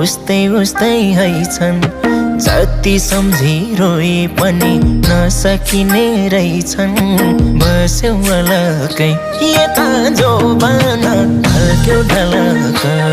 उस्तै उस्तै हैछन्। जति सम्झी रोए पनि नसकिने रहेछन्। बस्यो अलकै यता जो बन ढल्क्यो ढलकै।